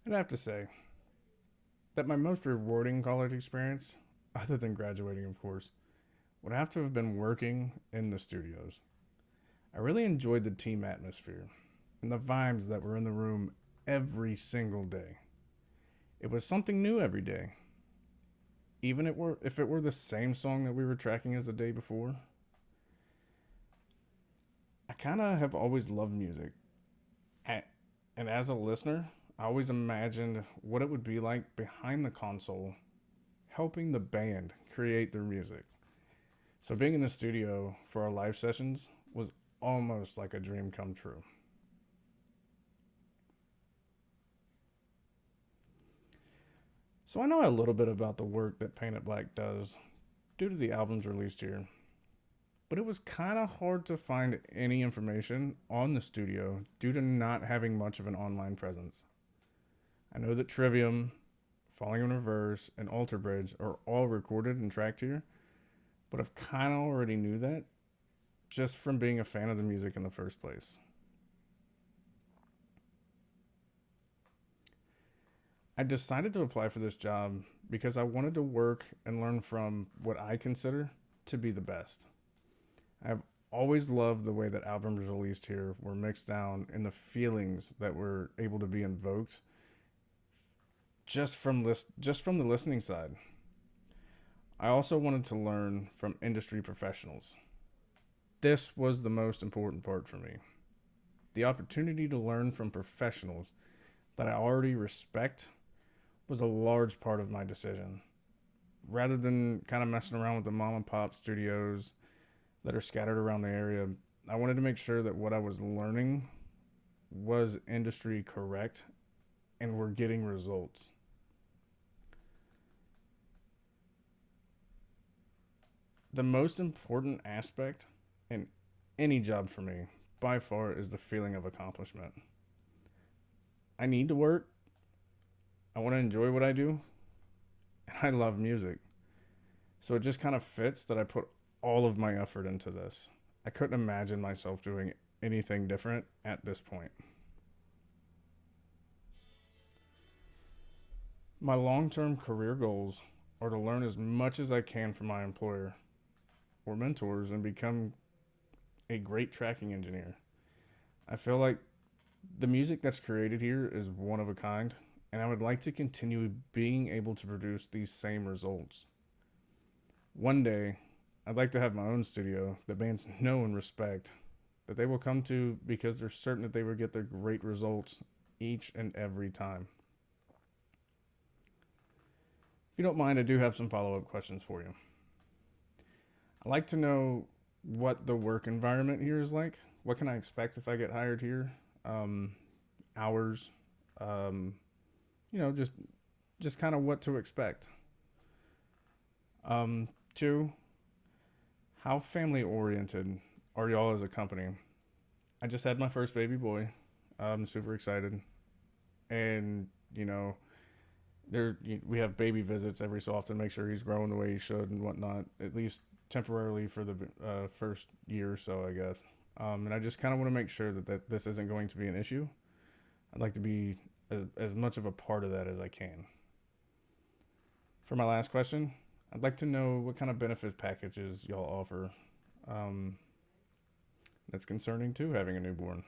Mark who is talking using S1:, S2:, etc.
S1: I'd have to say that my most rewarding college experience, other than graduating, of course, would have to have been working in the studios. I really enjoyed the team atmosphere and the vibes that were in the room every single day. It was something new every day, even if it were the same song that we were tracking as the day before. I kind of have always loved music, and as a listener, I always imagined what it would be like behind the console, helping the band create their music. So being in the studio for our live sessions was almost like a dream come true. So I know a little bit about the work that Paint It Black does due to the albums released here, but it was kind of hard to find any information on the studio due to not having much of an online presence. I know that Trivium, Falling in Reverse, and Alter Bridge are all recorded and tracked here, but I've kind of already knew that just from being a fan of the music in the first place. I decided to apply for this job because I wanted to work and learn from what I consider to be the best. I've always loved the way that albums released here were mixed down and the feelings that were able to be invoked just from the listening side. I also wanted to learn from industry professionals. This was the most important part for me. The opportunity to learn from professionals that I already respect was a large part of my decision. Rather than kind of messing around with the mom and pop studios that are scattered around the area, I wanted to make sure that what I was learning was industry correct and we're getting results. The most important aspect in any job for me, by far, is the feeling of accomplishment. I need to work, I want to enjoy what I do, and I love music. So it just kind of fits that I put all of my effort into this. I couldn't imagine myself doing anything different at this point. My long term career goals are to learn as much as I can from my employer or mentors and become a great tracking engineer. I feel like the music that's created here is one of a kind, and I would like to continue being able to produce these same results. One day, I'd like to have my own studio that bands know and respect, that they will come to because they're certain that they will get their great results each and every time. If you don't mind, I do have some follow up questions for you. I'd like to know what the work environment here is like. What can I expect if I get hired here? Um, Hours, um, just kind of what to expect. Two, how family oriented are y'all as a company? I just had my first baby boy. I'm super excited, and you know, there we have baby visits every so often, make sure he's growing the way he should and whatnot. At least temporarily for the first year or so, I guess. And I just kind of want to make sure that this isn't going to be an issue. I'd like to be as much of a part of that as I can. For my last question, I'd like to know what kind of benefit packages y'all offer. Um, that's concerning too, having a newborn.